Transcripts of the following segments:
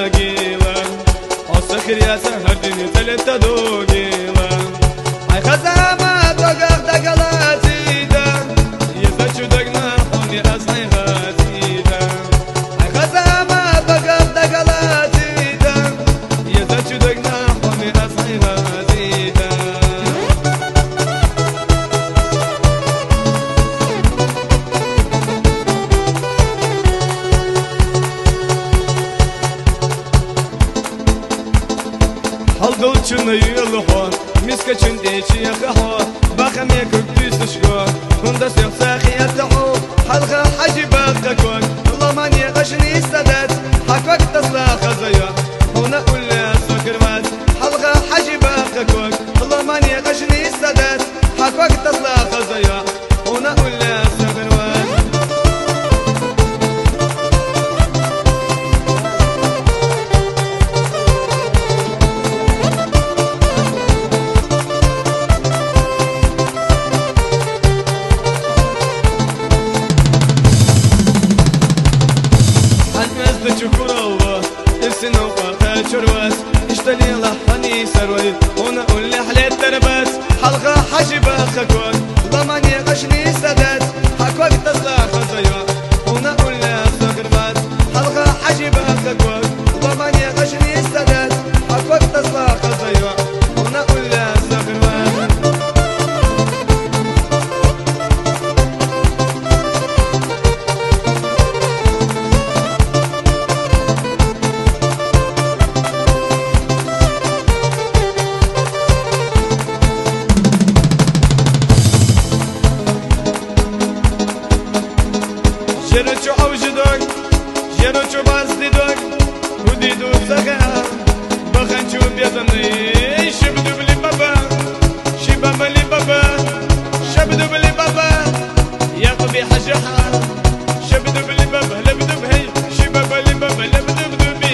قيلة وسخر يا سهر دنيا تلت دوقيلة هاي خزامة دوقف دقلاتي دا يزدشو دقنا حوني أصحي غاتي دا هاي خزامة دوقف دقلاتي دا يزدشو دقنا حوني أصحي غاتي دا Haldo çını yılı ho, miska çın içi yakı ho, bakam yakıp düzüş go, hunda siyah khiyat ho, halqa haji bakka kon, laman yaqashni istadat, hak vaqt tasla khazaya, huna ulla sokirmat, halqa haji bakka kon, laman yaqashni istadat, hak vaqt tasla khazaya, huna ulla sokirmat. شكر الله السنة وقاقها شرواس اشتلي لحني سروي هنا قول لي حليت ترباس حلقة حجبة خكوك ضمان يغشني سدات حكوك تصلى خزيا هنا قول لي سكربات حلقة حجبة خكوك ضمان يغشني سدات حكوك تصلى خزيا هنا قول لي سكربات جرچو اوجدوك جرچو بازديدوك وديدو سخا بخنچو بيزني شبدو بلي بابا شباب بلي بابا شبدو بلي بابا يقبي حجها شبدو بلي بابا لبدو بهي شباب بلي بابا لبدو بدو بي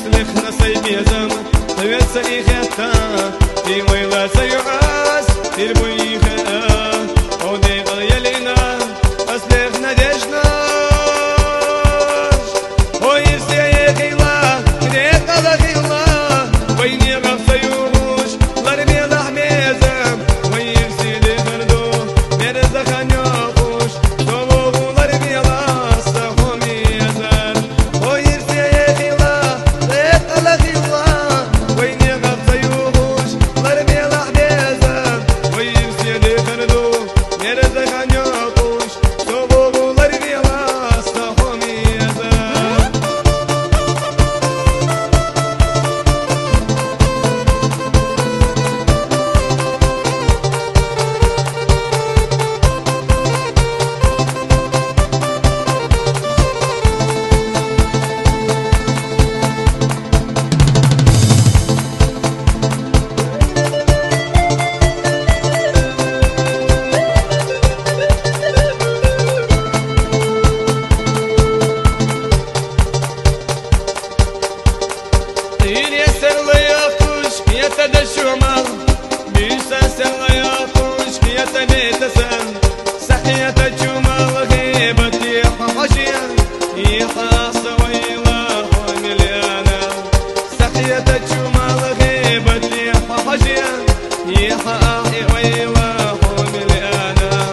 يسلخنا سيبيزم تويت سيختا في ويلا سيعاس تربويخا او دي غيالينا اسلخنا ديشنا ويسيا خيلا ديك على خيلا ويني غف سيوش لرمي لحميزم ويسي دي غردو مرزا خانيوش دوغو لرمي لاسا خميزم ويسيا خيلا ديك على خيلا ويني غف سيوش لرمي لحميزم ويسي دي غردو مرزا خانيوش دوغو لرمي لاسا خميزم يتدشمر بيساس الغياطوش يتنيتسن سحية الجمر غيبتي حشيا يحاس ويلا مليانا سحية الجمر غيبتي حشيا يحاس ويلا مليانا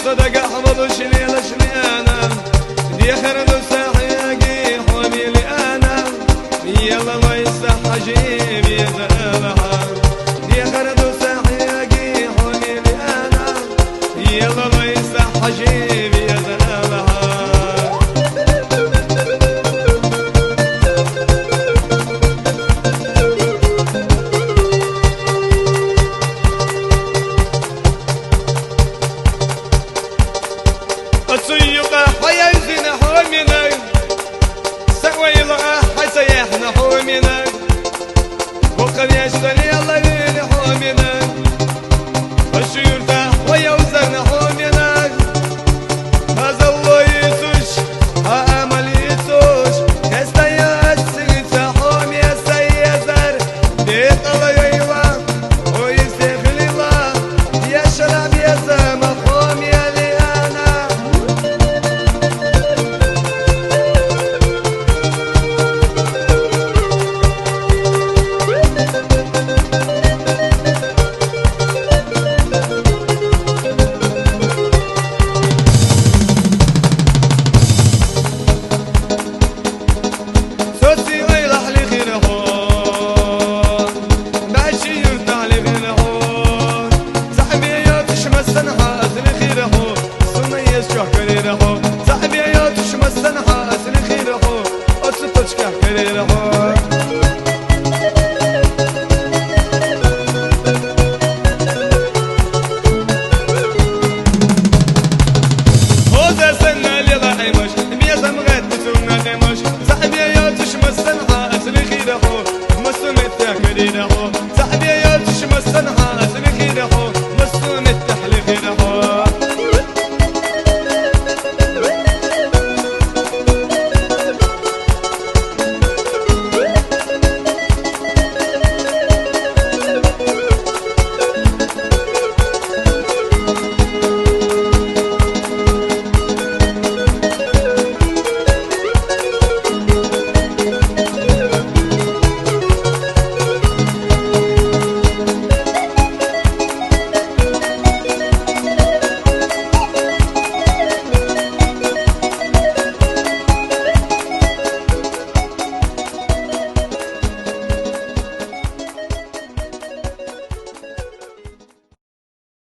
صدق حمض شليل شليانا دي خردو ساحيقي حوميلي انا يلا ما يصح جيب يزالها دي خردو ساحيقي حوميلي انا يلا ما يصح جيب يزالها السيقة حيزين حومنا سويلة حسيحنا حومنا وقد يشتري الله بين حومنا الشيرتا ويوزرنا حومنا هذا الله يسوش هامل يسوش يستيا السيطة حومي السيزر ديت الله